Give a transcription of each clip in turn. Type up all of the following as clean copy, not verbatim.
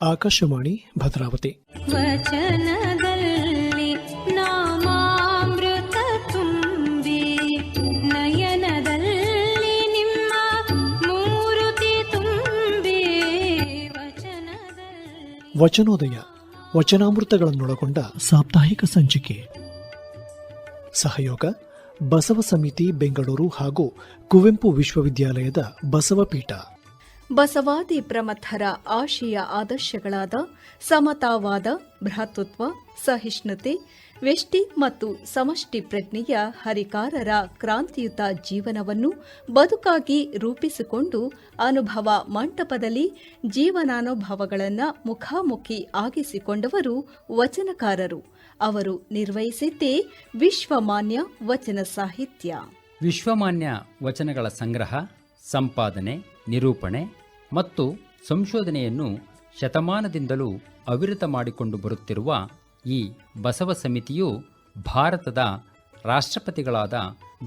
ಆಕಾಶವಾಣಿ ಭದ್ರಾವತಿ. ವಚನದಲ್ಲಿ ನಾಮಾಮೃತ ತುಂಬಿ ನಯನದಲ್ಲಿ ನಿಮ್ಮ ಮೂರುತಿ ತುಂಬಿ ವಚನೋದಯ ವಚನಾಮೃತಗಳನ್ನೊಳಗೊಂಡ ಸಾಪ್ತಾಹಿಕ ಸಂಚಿಕೆ. ಸಹಯೋಗ ಬಸವ ಸಮಿತಿ ಬೆಂಗಳೂರು ಹಾಗೂ ಕುವೆಂಪು ವಿಶ್ವವಿದ್ಯಾಲಯದ ಬಸವಪೀಠ. ಬಸವಾದಿ ಪ್ರಮಥರ ಆಶಯ ಆದರ್ಶಗಳಾದ ಸಮತಾವಾದ, ಭ್ರಾತೃತ್ವ, ಸಹಿಷ್ಣುತೆ, ವ್ಯಷ್ಟಿ ಮತ್ತು ಸಮಷ್ಟಿ ಪ್ರಜ್ಞೆಯ ಹರಿಕಾರರ ಕ್ರಾಂತಿಯುತ ಜೀವನವನ್ನು ಬದುಕಾಗಿ ರೂಪಿಸಿಕೊಂಡು ಅನುಭವ ಮಂಟಪದಲ್ಲಿ ಜೀವನಾನುಭವಗಳನ್ನು ಮುಖಾಮುಖಿ ಆಗಿಸಿಕೊಂಡವರು ವಚನಕಾರರು. ಅವರು ನಿರ್ವಹಿಸಿದ್ದೇ ವಿಶ್ವಮಾನ್ಯ ವಚನ ಸಾಹಿತ್ಯ. ವಿಶ್ವಮಾನ್ಯ ವಚನಗಳ ಸಂಗ್ರಹ, ಸಂಪಾದನೆ, ನಿರೂಪಣೆ ಮತ್ತು ಸಂಶೋಧನೆಯನ್ನು ಶತಮಾನದಿಂದಲೂ ಅವಿರತ ಮಾಡಿಕೊಂಡು ಬರುತ್ತಿರುವ ಈ ಬಸವ ಸಮಿತಿಯು ಭಾರತದ ರಾಷ್ಟ್ರಪತಿಗಳಾದ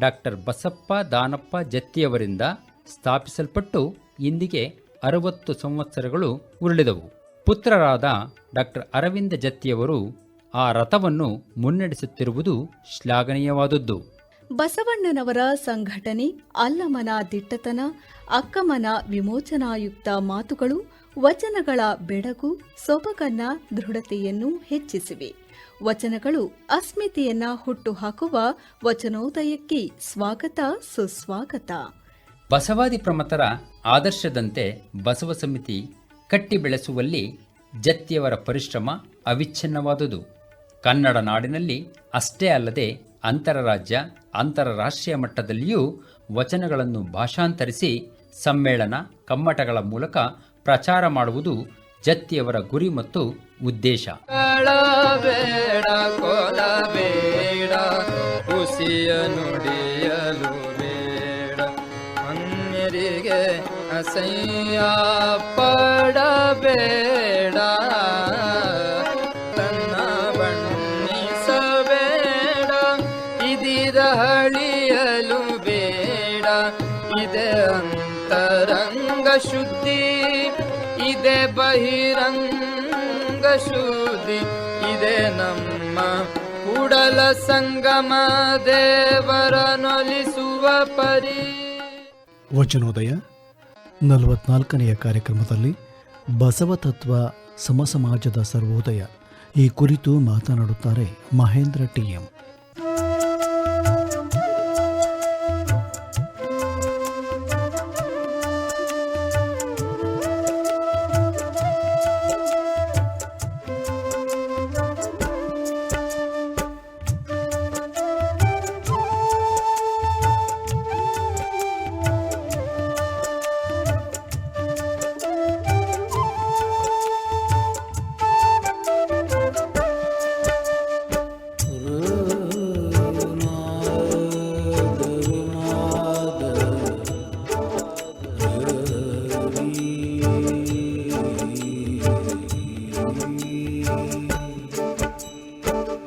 ಡಾಕ್ಟರ್ ಬಸಪ್ಪ ದಾನಪ್ಪ ಜತ್ತಿಯವರಿಂದ ಸ್ಥಾಪಿಸಲ್ಪಟ್ಟು ಇಂದಿಗೆ 60 ಸಂವತ್ಸರಗಳು ಉರುಳಿದವು. ಪುತ್ರರಾದ ಡಾಕ್ಟರ್ ಅರವಿಂದ ಜತ್ತಿಯವರು ಆ ರಥವನ್ನು ಮುನ್ನಡೆಸುತ್ತಿರುವುದು ಶ್ಲಾಘನೀಯವಾದದ್ದು. ಬಸವಣ್ಣನವರ ಸಂಘಟನೆ, ಅಲ್ಲಮನ ದಿಟ್ಟತನ, ಅಕ್ಕಮನ ವಿಮೋಚನಾಯುಕ್ತ ಮಾತುಗಳು ವಚನಗಳ ಬೆಳಗು, ಸೊಬಗನ್ನ, ದೃಢತೆಯನ್ನು ಹೆಚ್ಚಿಸಿವೆ. ವಚನಗಳು ಅಸ್ಮಿತೆಯನ್ನ ಹುಟ್ಟುಹಾಕುವ ವಚನೋದಯಕ್ಕೆ ಸ್ವಾಗತ, ಸುಸ್ವಾಗತ. ಬಸವಾದಿ ಪ್ರಮಥರ ಆದರ್ಶದಂತೆ ಬಸವ ಸಮಿತಿ ಕಟ್ಟಿ ಬೆಳೆಸುವಲ್ಲಿ ಜತ್ತಿಯವರ ಪರಿಶ್ರಮ ಅವಿಚ್ಛಿನ್ನವಾದುದು. ಕನ್ನಡ ನಾಡಿನಲ್ಲಿ ಅಷ್ಟೇ ಅಲ್ಲದೆ ಅಂತರರಾಜ್ಯ, ಅಂತರರಾಷ್ಟ್ರೀಯ ಮಟ್ಟದಲ್ಲಿಯೂ ವಚನಗಳನ್ನು ಭಾಷಾಂತರಿಸಿ ಸಮ್ಮೇಳನ, ಕಮ್ಮಟಗಳ ಮೂಲಕ ಪ್ರಚಾರ ಮಾಡುವುದು ಜತ್ತಿಯವರ ಗುರಿ ಮತ್ತು ಉದ್ದೇಶ. ಬೇಡ ಕೊಲಬೇಡ, ಹುಸಿಯ ನುಡಿಯಲು ಬೇಡ, ಅನ್ಯರಿಗೆ ಅಸಹ್ಯ ಪಡಬೇಡ, ತನ್ನ ಬಣ್ಣಿಸಬೇಡ, ಇದಿರ ಹಳಿಯಲು ಬೇಡ, ಇದೆ ಅಂತರಂಗ ಶುದ್ಧಿ, ಇದೆ ಬಹಿರಂಗ ಶುದ್ಧಿ, ಇದೆ ನಮ್ಮ ಕೂಡಲ ಸಂಗಮ ದೇವರನೊಲಿಸುವ ಪರಿ. ವಚನೋದಯ 44ನೆಯ ಕಾರ್ಯಕ್ರಮದಲ್ಲಿ ಬಸವ ತತ್ವ ಸಮಸಮಾಜದ ಸರ್ವೋದಯ ಈ ಕುರಿತು ಮಾತನಾಡುತ್ತಾರೆ ಮಹೇಂದ್ರ ಟಿ.ಎಂ.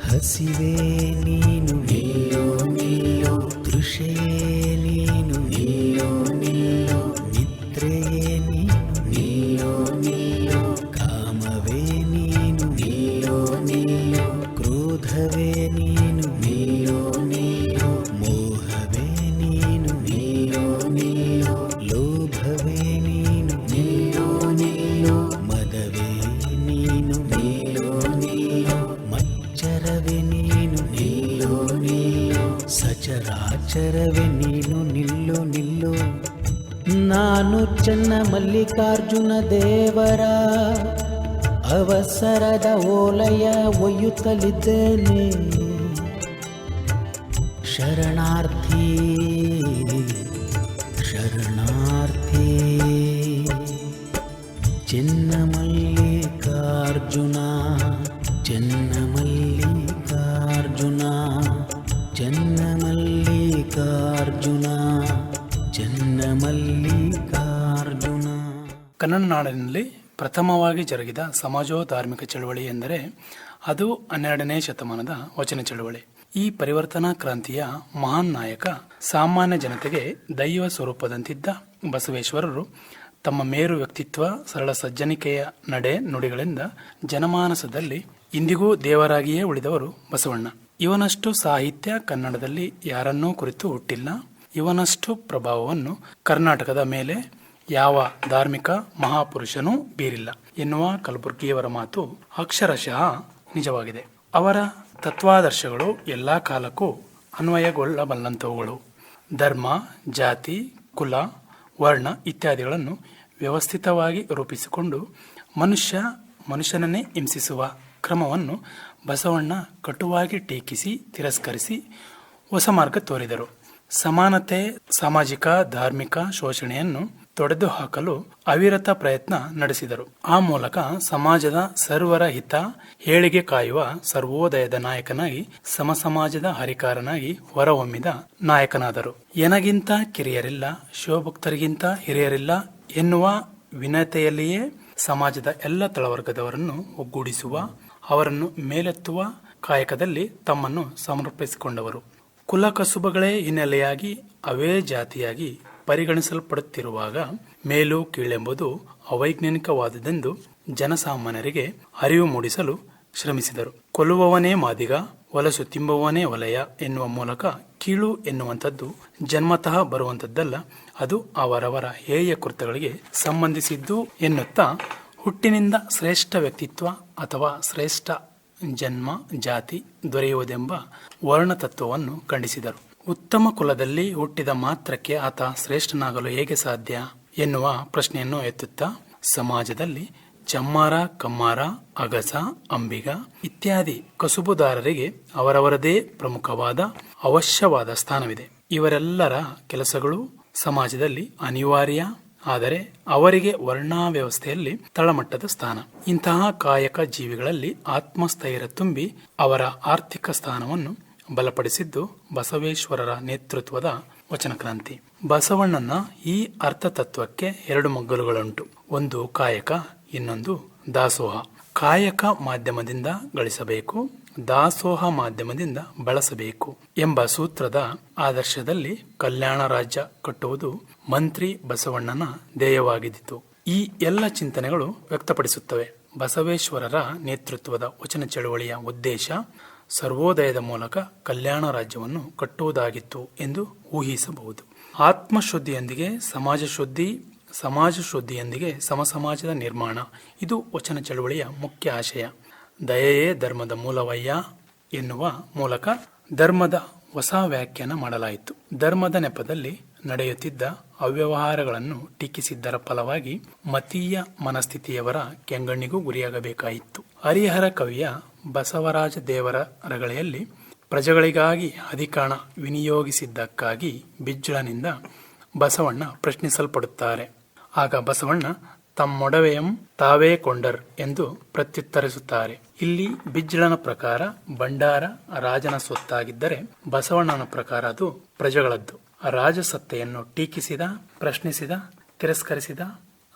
ಹಸಿವೆ ನೀನು ನಿಲ್ಲೋ ನಿಲ್ಲೋ, ತೃಷೆ ನೀನು ನಿಲ್ಲೋ ನಿಲ್ಲೋ, ನಿದ್ರೆಯೇ ನೀನು ನಿಲ್ಲೋ ನಿಲ್ಲೋ, ಕಾಮವೇ ನೀನು ನಿಲ್ಲೋ ನಿಲ್ಲೋ, ಕ್ರೋಧವೇ ನೀನು ನಿಲ್ಲೋ ನಿಲ್ಲೋ, ಮೋಹವೇ ನೀನು ನಿಲ್ಲೋ ನಿಲ್ಲೋ, ಲೋಭವೇ ನೀನು ನಿಲ್ಲೋ ನಿಲ್ಲೋ, ಮದವೇ ನೀನು ನಿಲ್ಲೋ ನಿಲ್ಲೋ, ಮಚ್ಚರವೇ ನೀನು ನಿಲ್ಲೋ ನಿಲ್ಲೋ, ಸಚರಾಚರವೇ ನೀನು ನಿಲ್ಲೋ ನಿಲ್ಲೋ. ನಾನು ಚೆನ್ನ ಮಲ್ಲಿಕಾರ್ಜುನ ದೇವರ ಅವಸರದ ಓಲಯ ಒಯ್ಯುತ್ತಲಿದ್ದೇನೆ. ಶರಣಾರ್ಥಿ ಶರಣಾರ್ಥಿ ಚೆನ್ನ ಮಲ್ಲಿಕಾರ್ಜುನ, ಚೆನ್ನ ಮಲ್ಲಿಕಾರ್ಜುನ, ಚೆನ್ನ ಮಲ್ಲಿಕಾರ್ಜುನ, ಚೆನ್ನ ಮಲ್ಲಿಕಾರ್ಜುನ. ಕನ್ನಡ ನಾಡಿನಲ್ಲಿ ಪ್ರಥಮವಾಗಿ ಜರುಗಿದ ಸಮಾಜೋ-ಧಾರ್ಮಿಕ ಚಳವಳಿ ಎಂದರೆ ಅದು 12ನೇ ಶತಮಾನದ ವಚನ ಚಳವಳಿ. ಈ ಪರಿವರ್ತನಾ ಕ್ರಾಂತಿಯ ಮಹಾನ್ ನಾಯಕ, ಸಾಮಾನ್ಯ ಜನತೆಗೆ ದೈವ ಸ್ವರೂಪದಂತಿದ್ದ ಬಸವೇಶ್ವರರು ತಮ್ಮ ಮೇರು ವ್ಯಕ್ತಿತ್ವ, ಸರಳ ಸಜ್ಜನಿಕೆಯ ನಡೆ ನುಡಿಗಳಿಂದ ಜನಮಾನಸದಲ್ಲಿ ಇಂದಿಗೂ ದೇವರಾಗಿಯೇ ಉಳಿದವರು ಬಸವಣ್ಣ. ಇವನಷ್ಟು ಸಾಹಿತ್ಯ ಕನ್ನಡದಲ್ಲಿ ಯಾರನ್ನೂ ಕುರಿತು ಹುಟ್ಟಿಲ್ಲ. ಇವನಷ್ಟು ಪ್ರಭಾವವನ್ನು ಕರ್ನಾಟಕದ ಮೇಲೆ ಯಾವ ಧಾರ್ಮಿಕ ಮಹಾಪುರುಷನೂ ಬೀರಿಲ್ಲ ಎನ್ನುವ ಕಲಬುರ್ಗಿಯವರ ಮಾತು ಅಕ್ಷರಶಃ ನಿಜವಾಗಿದೆ. ಅವರ ತತ್ವಾದರ್ಶಗಳು ಎಲ್ಲ ಕಾಲಕ್ಕೂ ಅನ್ವಯಗೊಳ್ಳಬಲ್ಲಂಥವುಗಳು. ಧರ್ಮ, ಜಾತಿ, ಕುಲ, ವರ್ಣ ಇತ್ಯಾದಿಗಳನ್ನು ವ್ಯವಸ್ಥಿತವಾಗಿ ರೂಪಿಸಿಕೊಂಡು ಮನುಷ್ಯನನ್ನೇ ಹಿಂಸಿಸುವ ಕ್ರಮವನ್ನು ಬಸವಣ್ಣ ಕಟುವಾಗಿ ಟೀಕಿಸಿ ತಿರಸ್ಕರಿಸಿ ಹೊಸ ಮಾರ್ಗ ತೋರಿದರು. ಸಮಾನತೆ, ಸಾಮಾಜಿಕ ಧಾರ್ಮಿಕ ಶೋಷಣೆಯನ್ನು ತೊಡೆದು ಹಾಕಲು ಅವಿರತ ಪ್ರಯತ್ನ ನಡೆಸಿದರು. ಆ ಮೂಲಕ ಸಮಾಜದ ಸರ್ವರ ಹಿತ ಏಳಿಗೆ ಕಾಯುವ ಸರ್ವೋದಯದ ನಾಯಕನಾಗಿ, ಸಮಸಮಾಜದ ಹರಿಕಾರನಾಗಿ ಹೊರಹೊಮ್ಮಿದ ನಾಯಕನಾದರು. ಎನಗಿಂತ ಕಿರಿಯರಿಲ್ಲ, ಶಿವಭಕ್ತರಿಗಿಂತ ಹಿರಿಯರಿಲ್ಲ ಎನ್ನುವ ವಿನತೆಯಲ್ಲಿಯೇ ಸಮಾಜದ ಎಲ್ಲ ತಳವರ್ಗದವರನ್ನು ಒಗ್ಗೂಡಿಸುವ, ಅವರನ್ನು ಮೇಲೆತ್ತುವ ಕಾಯಕದಲ್ಲಿ ತಮ್ಮನ್ನು ಸಮರ್ಪಿಸಿಕೊಂಡವರು. ಕುಲ ಕಸುಬುಗಳೇ ಹಿನ್ನೆಲೆಯಾಗಿ ಅವೇ ಜಾತಿಯಾಗಿ ಪರಿಗಣಿಸಲ್ಪಡುತ್ತಿರುವಾಗ ಮೇಲು ಕೀಳೆಂಬುದು ಅವೈಜ್ಞಾನಿಕವಾದುದೆಂದು ಜನಸಾಮಾನ್ಯರಿಗೆ ಅರಿವು ಮೂಡಿಸಲು ಶ್ರಮಿಸಿದರು. ಕೊಲ್ಲುವವನೇ ಮಾದಿಗ, ಹೊಲಸು ತಿಂಬುವವನೇ ವಲಯ ಎನ್ನುವ ಮೂಲಕ ಕೀಳು ಎನ್ನುವಂಥದ್ದು ಜನ್ಮತಃ ಬರುವಂಥದ್ದಲ್ಲ, ಅದು ಅವರವರ ಹೇಯ ಕೃತ್ಯಗಳಿಗೆ ಸಂಬಂಧಿಸಿದ್ದು ಎನ್ನುತ್ತಾ ಹುಟ್ಟಿನಿಂದ ಶ್ರೇಷ್ಠ ವ್ಯಕ್ತಿತ್ವ ಅಥವಾ ಶ್ರೇಷ್ಠ ಜನ್ಮ ಜಾತಿ ದೊರೆಯುವುದೆಂಬ ವರ್ಣತತ್ವವನ್ನು ಖಂಡಿಸಿದರು. ಉತ್ತಮ ಕುಲದಲ್ಲಿ ಹುಟ್ಟಿದ ಮಾತ್ರಕ್ಕೆ ಆತ ಶ್ರೇಷ್ಠನಾಗಲು ಹೇಗೆ ಸಾಧ್ಯ ಎನ್ನುವ ಪ್ರಶ್ನೆಯನ್ನು ಎತ್ತುತ್ತಾ ಸಮಾಜದಲ್ಲಿ ಚಮ್ಮಾರ, ಕಮ್ಮಾರ, ಅಗಸ, ಅಂಬಿಗ ಇತ್ಯಾದಿ ಕಸುಬುದಾರರಿಗೆ ಅವರವರದೇ ಪ್ರಮುಖವಾದ ಅವಶ್ಯವಾದ ಸ್ಥಾನವಿದೆ. ಇವರೆಲ್ಲರ ಕೆಲಸಗಳು ಸಮಾಜದಲ್ಲಿ ಅನಿವಾರ್ಯ, ಆದರೆ ಅವರಿಗೆ ವರ್ಣಾವ್ಯವಸ್ಥೆಯಲ್ಲಿ ತಳಮಟ್ಟದ ಸ್ಥಾನ. ಇಂತಹ ಕಾಯಕ ಜೀವಿಗಳಲ್ಲಿ ಆತ್ಮಸ್ಥೈರ್ಯ ತುಂಬಿ ಅವರ ಆರ್ಥಿಕ ಸ್ಥಾನವನ್ನು ಬಲಪಡಿಸಿದ್ದು ಬಸವೇಶ್ವರರ ನೇತೃತ್ವದ ವಚನಕ್ರಾಂತಿ. ಬಸವಣ್ಣನ ಈ ಅರ್ಥತತ್ವಕ್ಕೆ ಎರಡು ಮಗ್ಗಲುಗಳುಂಟು. ಒಂದು ಕಾಯಕ, ಇನ್ನೊಂದು ದಾಸೋಹ. ಕಾಯಕ ಮಾಧ್ಯಮದಿಂದ ಗಳಿಸಬೇಕು, ದಾಸೋಹ ಮಾಧ್ಯಮದಿಂದ ಬಳಸಬೇಕು ಎಂಬ ಸೂತ್ರದ ಆದರ್ಶದಲ್ಲಿ ಕಲ್ಯಾಣ ರಾಜ್ಯ ಕಟ್ಟುವುದು ಮಂತ್ರಿ ಬಸವಣ್ಣನ ಧ್ಯೇಯವಾಗಿದ್ದಿತು. ಈ ಎಲ್ಲ ಚಿಂತನೆಗಳು ವ್ಯಕ್ತಪಡಿಸುತ್ತವೆ ಬಸವೇಶ್ವರರ ನೇತೃತ್ವದ ವಚನ ಚಳವಳಿಯ ಉದ್ದೇಶ ಸರ್ವೋದಯದ ಮೂಲಕ ಕಲ್ಯಾಣ ರಾಜ್ಯವನ್ನು ಕಟ್ಟುವುದಾಗಿತ್ತು ಎಂದು ಊಹಿಸಬಹುದು. ಆತ್ಮಶುದ್ಧಿಯೊಂದಿಗೆ ಸಮಾಜ ಶುದ್ಧಿಯೊಂದಿಗೆ ಸಮಸಮಾಜದ ನಿರ್ಮಾಣ, ಇದು ವಚನ ಚಳವಳಿಯ ಮುಖ್ಯ ಆಶಯ. ದಯೆಯೇ ಧರ್ಮದ ಮೂಲವಯ್ಯ ಎನ್ನುವ ಮೂಲಕ ಧರ್ಮದ ಹೊಸ ವ್ಯಾಖ್ಯಾನ ಮಾಡಲಾಯಿತು. ಧರ್ಮದ ನೆಪದಲ್ಲಿ ನಡೆಯುತ್ತಿದ್ದ ಅವ್ಯವಹಾರಗಳನ್ನು ಟೀಕಿಸಿದ್ದರ ಫಲವಾಗಿ ಮತೀಯ ಮನಸ್ಥಿತಿಯವರ ಕೆಂಗಣ್ಣಿಗೂ ಗುರಿಯಾಗಬೇಕಾಯಿತು. ಹರಿಹರ ಕವಿಯ ಬಸವರಾಜ ದೇವರ ರಗಳೆಯಲ್ಲಿ ಪ್ರಜೆಗಳಿಗಾಗಿ ಅಧಿಕಾರ ವಿನಿಯೋಗಿಸಿದ್ದಕ್ಕಾಗಿ ಬಿಜ್ಜಳನಿಂದ ಬಸವಣ್ಣ ಪ್ರಶ್ನಿಸಲ್ಪಡುತ್ತಾರೆ. ಆಗ ಬಸವಣ್ಣ ತಮ್ಮೊಡವೆಯಂ ತಾವೇ ಕೊಂಡರ್ ಎಂದು ಪ್ರತ್ಯುತ್ತರಿಸುತ್ತಾರೆ. ಇಲ್ಲಿ ಬಿಜ್ಜಳನ ಪ್ರಕಾರ ಭಂಡಾರ ರಾಜನ ಸೊತ್ತಾಗಿದ್ದರೆ ಬಸವಣ್ಣನ ಪ್ರಕಾರ ಅದು ಪ್ರಜೆಗಳದ್ದು. ರಾಜಸತ್ತೆಯನ್ನು ಟೀಕಿಸಿದ, ಪ್ರಶ್ನಿಸಿದ, ತಿರಸ್ಕರಿಸಿದ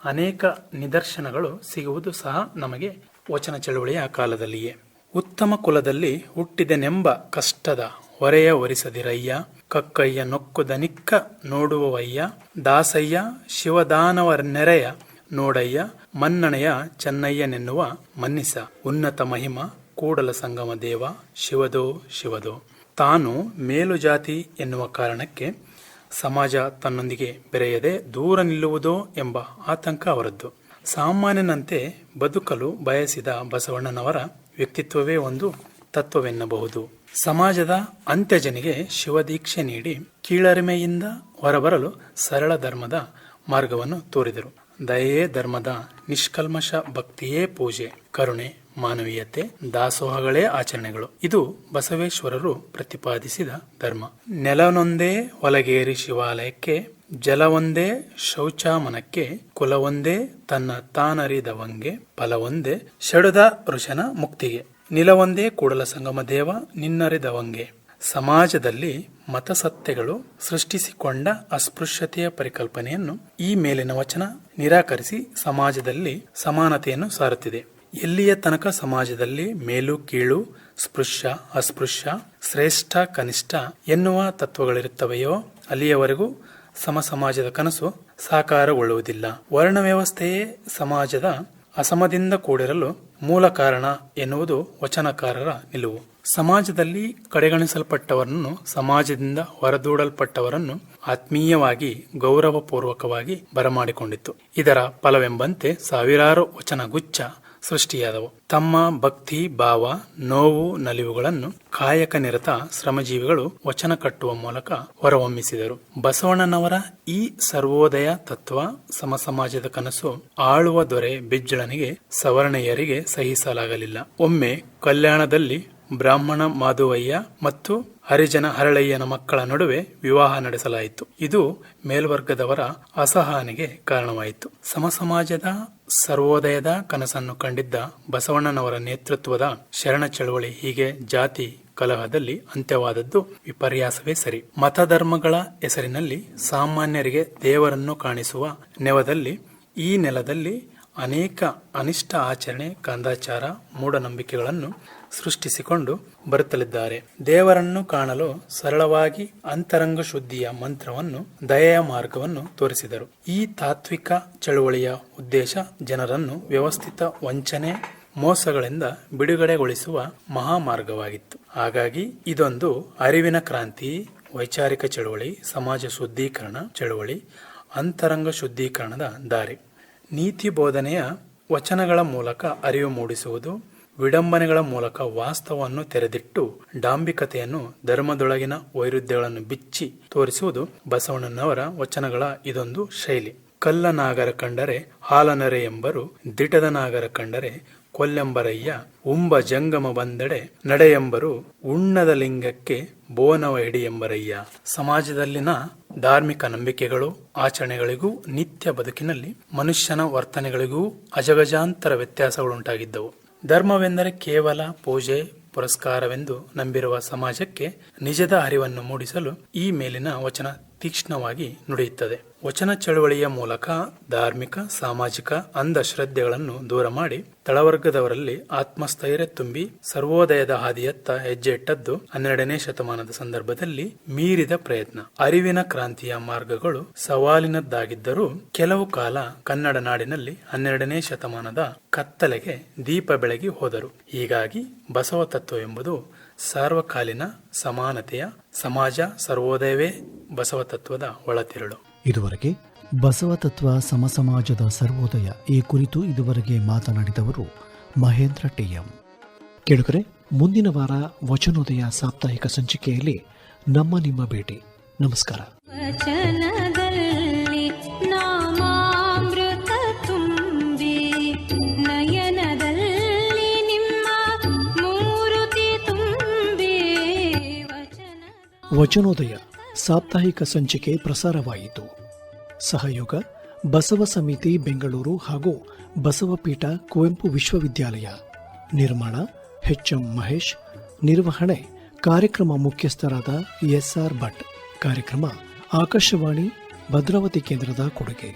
ಅನೇಕ ನಿದರ್ಶನಗಳು ಸಿಗುವುದು ಸಹ ನಮಗೆ ವಚನ ಚಳುವಳಿಯ ಕಾಲದಲ್ಲಿಯೇ. ಉತ್ತಮ ಕುಲದಲ್ಲಿ ಹುಟ್ಟಿದೆನೆಂಬ ಕಷ್ಟದ ಹೊರೆಯ ಹೊರಿಸದಿರಯ್ಯ, ಕಕ್ಕಯ್ಯ ನೊಕ್ಕುದ ನಿಕ್ಕ ನೋಡುವವಯ್ಯ, ದಾಸಯ್ಯ ಶಿವದಾನವರ ನೆರೆಯ ನೋಡಯ್ಯ, ಮನ್ನಣೆಯ ಚೆನ್ನಯ್ಯನೆನ್ನುವ ಮನ್ನಿಸ, ಉನ್ನತ ಮಹಿಮ ಕೂಡಲ ಸಂಗಮ ದೇವ, ಶಿವದೋ ಶಿವದೋ. ತಾನು ಮೇಲು ಜಾತಿ ಎನ್ನುವ ಕಾರಣಕ್ಕೆ ಸಮಾಜ ತನ್ನೊಂದಿಗೆ ಬೆರೆಯದೆ ದೂರ ನಿಲ್ಲುವುದೋ ಎಂಬ ಆತಂಕ ಅವರದ್ದು. ಸಾಮಾನ್ಯನಂತೆ ಬದುಕಲು ಬಯಸಿದ ಬಸವಣ್ಣನವರ ವ್ಯಕ್ತಿತ್ವವೇ ಒಂದು ತತ್ವವೆನ್ನಬಹುದು. ಸಮಾಜದ ಅಂತ್ಯಜನಿಗೆ ಶಿವದೀಕ್ಷೆ ನೀಡಿ ಕೀಳರಿಮೆಯಿಂದ ಹೊರಬರಲು ಸರಳ ಧರ್ಮದ ಮಾರ್ಗವನ್ನು ತೋರಿದರು. ದಯೆಯೇ ಧರ್ಮದ ನಿಷ್ಕಲ್ಮಶ ಭಕ್ತಿಯೇ ಪೂಜೆ, ಕರುಣೆ, ಮಾನವೀಯತೆ, ದಾಸೋಹಗಳೇ ಆಚರಣೆಗಳು. ಇದು ಬಸವೇಶ್ವರರು ಪ್ರತಿಪಾದಿಸಿದ ಧರ್ಮ. ನೆಲವೊಂದೇ ಹೊಲಗೇರಿ ಶಿವಾಲಯಕ್ಕೆ, ಜಲವೊಂದೇ ಶೌಚಾಮನಕ್ಕೆ, ಕುಲವೊಂದೇ ತನ್ನ ತಾನರಿದವಂಗೆ, ಫಲವೊಂದೇ ಷಡುದ ಋಷನ ಮುಕ್ತಿಗೆ, ನಿಲವೊಂದೇ ಕೂಡಲ ಸಂಗಮ ದೇವ ನಿನ್ನರಿದವಂಗೆ. ಸಮಾಜದಲ್ಲಿ ಮತಸತ್ತೆಗಳು ಸೃಷ್ಟಿಸಿಕೊಂಡ ಅಸ್ಪೃಶ್ಯತೆಯ ಪರಿಕಲ್ಪನೆಯನ್ನು ಈ ಮೇಲಿನ ವಚನ ನಿರಾಕರಿಸಿ ಸಮಾಜದಲ್ಲಿ ಸಮಾನತೆಯನ್ನು ಸಾರುತ್ತಿದೆ. ಎಲ್ಲಿಯ ತನಕ ಸಮಾಜದಲ್ಲಿ ಮೇಲು ಕೀಳು, ಸ್ಪೃಶ್ಯ ಅಸ್ಪೃಶ್ಯ, ಶ್ರೇಷ್ಠ ಕನಿಷ್ಠ ಎನ್ನುವ ತತ್ವಗಳಿರುತ್ತವೆಯೋ ಅಲ್ಲಿಯವರೆಗೂ ಸಮಾಜದ ಕನಸು ಸಾಕಾರಗೊಳ್ಳುವುದಿಲ್ಲ. ವರ್ಣ ವ್ಯವಸ್ಥೆಯೇ ಸಮಾಜದ ಅಸಮದಿಂದ ಕೂಡಿರಲು ಮೂಲ ಕಾರಣ ಎನ್ನುವುದು ವಚನಕಾರರ ನಿಲುವು. ಸಮಾಜದಲ್ಲಿ ಕಡೆಗಣಿಸಲ್ಪಟ್ಟವರನ್ನು, ಸಮಾಜದಿಂದ ಹೊರದೂಡಲ್ಪಟ್ಟವರನ್ನು ಆತ್ಮೀಯವಾಗಿ ಗೌರವಪೂರ್ವಕವಾಗಿ ಬರಮಾಡಿಕೊಂಡಿತ್ತು. ಇದರ ಫಲವೆಂಬಂತೆ ಸಾವಿರಾರು ವಚನಗುಚ್ಛ ಸೃಷ್ಟಿಯಾದವು. ತಮ್ಮ ಭಕ್ತಿ ಭಾವ, ನೋವು, ನಲಿವುಗಳನ್ನು ಕಾಯಕ ನಿರತ ಶ್ರಮಜೀವಿಗಳು ವಚನ ಕಟ್ಟುವ ಮೂಲಕ ಹೊರಹೊಮ್ಮಿಸಿದರು. ಬಸವಣ್ಣನವರ ಈ ಸರ್ವೋದಯ ತತ್ವ, ಸಮ ಸಮಾಜದ ಕನಸು ಆಳುವ ದೊರೆ ಬಿಜ್ಜಳನಿಗೆ ಸವರ್ಣೀಯರಿಗೆ ಸಹಿಸಲಾಗಲಿಲ್ಲ. ಒಮ್ಮೆ ಕಲ್ಯಾಣದಲ್ಲಿ ಬ್ರಾಹ್ಮಣ ಮಾಧುವಯ್ಯ ಮತ್ತು ಹರಿಜನ ಹರಳಯ್ಯನ ಮಕ್ಕಳ ನಡುವೆ ವಿವಾಹ ನಡೆಸಲಾಯಿತು. ಇದು ಮೇಲ್ವರ್ಗದವರ ಅಸಹನೆಗೆ ಕಾರಣವಾಯಿತು. ಸಮ ಸಮಾಜದ ಸರ್ವೋದಯದ ಕನಸನ್ನು ಕಂಡಿದ್ದ ಬಸವಣ್ಣನವರ ನೇತೃತ್ವದ ಶರಣ ಚಳವಳಿ ಹೀಗೆ ಜಾತಿ ಕಲಹದಲ್ಲಿ ಅಂತ್ಯವಾದದ್ದು ವಿಪರ್ಯಾಸವೇ ಸರಿ. ಮತಧರ್ಮಗಳ ಹೆಸರಿನಲ್ಲಿ ಸಾಮಾನ್ಯರಿಗೆ ದೇವರನ್ನು ಕಾಣಿಸುವ ನೆವದಲ್ಲಿ ಈ ನೆಲದಲ್ಲಿ ಅನೇಕ ಅನಿಷ್ಟ ಆಚರಣೆ, ಕಂದಾಚಾರ, ಮೂಢನಂಬಿಕೆಗಳನ್ನು ಸೃಷ್ಟಿಸಿಕೊಂಡು ಬರುತ್ತಲಿದ್ದಾರೆ. ದೇವರನ್ನು ಕಾಣಲು ಸರಳವಾಗಿ ಅಂತರಂಗ ಶುದ್ಧಿಯ ಮಂತ್ರವನ್ನು, ದಯೆಯ ಮಾರ್ಗವನ್ನು ತೋರಿಸಿದರು. ಈ ತಾತ್ವಿಕ ಚಳುವಳಿಯ ಉದ್ದೇಶ ಜನರನ್ನು ವ್ಯವಸ್ಥಿತ ವಂಚನೆ, ಮೋಸಗಳಿಂದ ಬಿಡುಗಡೆಗೊಳಿಸುವ ಮಹಾಮಾರ್ಗವಾಗಿತ್ತು. ಹಾಗಾಗಿ ಇದೊಂದು ಅರಿವಿನ ಕ್ರಾಂತಿ, ವೈಚಾರಿಕ ಚಳುವಳಿ, ಸಮಾಜ ಶುದ್ಧೀಕರಣ ಚಳುವಳಿ, ಅಂತರಂಗ ಶುದ್ಧೀಕರಣದ ದಾರಿ. ನೀತಿ ಬೋಧನೆಯ ವಚನಗಳ ಮೂಲಕ ಅರಿವು ಮೂಡಿಸುವುದು, ವಿಡಂಬನೆಗಳ ಮೂಲಕ ವಾಸ್ತವವನ್ನು ತೆರೆದಿಟ್ಟು ಡಾಂಬಿಕತೆಯನ್ನು, ಧರ್ಮದೊಳಗಿನ ವೈರುಧ್ಯಗಳನ್ನು ಬಿಚ್ಚಿ ತೋರಿಸುವುದು ಬಸವಣ್ಣನವರ ವಚನಗಳ ಇದೊಂದು ಶೈಲಿ. ಕಲ್ಲ ನಾಗರ ಕಂಡರೆ ಹಾಲನರೆ ಎಂಬರು, ದಿಟದ ನಾಗರ ಕಂಡರೆ ಕೊಲ್ಲೆಂಬರಯ್ಯ, ಉಂಬ ಜಂಗಮ ಬಂದೆಡೆ ನಡೆಯೆಂಬರು, ಉಣ್ಣದ ಲಿಂಗಕ್ಕೆ ಬೋನವ ಹಿಡಿ ಎಂಬರಯ್ಯ. ಸಮಾಜದಲ್ಲಿನ ಧಾರ್ಮಿಕ ನಂಬಿಕೆಗಳು, ಆಚರಣೆಗಳಿಗೂ ನಿತ್ಯ ಬದುಕಿನಲ್ಲಿ ಮನುಷ್ಯನ ವರ್ತನೆಗಳಿಗೂ ಅಜಗಜಾಂತರ ವ್ಯತ್ಯಾಸಗಳುಂಟಾಗಿದ್ದವು. ಧರ್ಮವೆಂದರೆ ಕೇವಲ ಪೂಜೆ ಪುರಸ್ಕಾರವೆಂದು ನಂಬಿರುವ ಸಮಾಜಕ್ಕೆ ನಿಜದ ಅರಿವನ್ನು ಮೂಡಿಸಲು ಈ ಮೇಲಿನ ವಚನ ತೀಕ್ಷ್ಣವಾಗಿ ನುಡಿಯುತ್ತದೆ. ವಚನ ಚಳುವಳಿಯ ಮೂಲಕ ಧಾರ್ಮಿಕ, ಸಾಮಾಜಿಕ ಅಂಧಶ್ರದ್ಧೆಗಳನ್ನು ದೂರ ಮಾಡಿ ತಳವರ್ಗದವರಲ್ಲಿ ಆತ್ಮಸ್ಥೈರ್ಯ ತುಂಬಿ ಸರ್ವೋದಯದ ಹಾದಿಯತ್ತ ಹೆಜ್ಜೆ ಇಟ್ಟದ್ದು 12ನೇ ಶತಮಾನದ ಸಂದರ್ಭದಲ್ಲಿ ಮೀರಿದ ಪ್ರಯತ್ನ. ಅರಿವಿನ ಕ್ರಾಂತಿಯ ಮಾರ್ಗಗಳು ಸವಾಲಿನದ್ದಾಗಿದ್ದರೂ ಕೆಲವು ಕಾಲ ಕನ್ನಡ ನಾಡಿನಲ್ಲಿ 12ನೇ ಶತಮಾನದ ಕತ್ತಲೆಗೆ ದೀಪ ಬೆಳಗಿ ಹೋದರು. ಹೀಗಾಗಿ ಬಸವ ತತ್ವ ಎಂಬುದು ಸಾರ್ವಕಾಲೀನ ಸಮಾನತೆಯ ಸಮಾಜ ಸರ್ವೋದಯವೇ ಬಸವ ತತ್ವದ ಒಳತಿರುಳು. ಇದುವರೆಗೆ ಬಸವ ತತ್ವ ಸಮಸಮಾಜದ ಸರ್ವೋದಯ ಈ ಕುರಿತು ಇದುವರೆಗೆ ಮಾತನಾಡಿದವರು ಮಹೇಂದ್ರ ಟಿಎಂ. ಕೇಳುಗರೆ, ಮುಂದಿನ ವಾರ ವಚನೋದಯ ಸಾಪ್ತಾಹಿಕ ಸಂಚಿಕೆಯಲ್ಲಿ ನಿಮ್ಮ ಭೇಟಿ. ನಮಸ್ಕಾರ. ವಚನದಲ್ಲಿ ನಾಮಾಮೃತ ತುಂಬಿ, ನಯನದಲ್ಲಿ ನಿಮ್ಮ ಮೂರುತಿ ತುಂಬಿ. ವಚನೋದಯ ಸಾಪ್ತಾಹಿಕ ಸಂಚಿಕೆ ಪ್ರಸಾರವಾಯಿತು. ಸಹಯೋಗ ಬಸವ ಸಮಿತಿ ಬೆಂಗಳೂರು ಹಾಗೂ ಬಸವಪೀಠ ಕುವೆಂಪು ವಿಶ್ವವಿದ್ಯಾಲಯ. ನಿರ್ಮಾಣ ಎಚ್ಎಂ ಮಹೇಶ್. ನಿರ್ವಹಣೆ ಕಾರ್ಯಕ್ರಮ ಮುಖ್ಯಸ್ಥರಾದ ಎಸ್ಆರ್ ಭಟ್. ಕಾರ್ಯಕ್ರಮ ಆಕಾಶವಾಣಿ ಭದ್ರಾವತಿ ಕೇಂದ್ರದ ಕೊಡುಗೆ.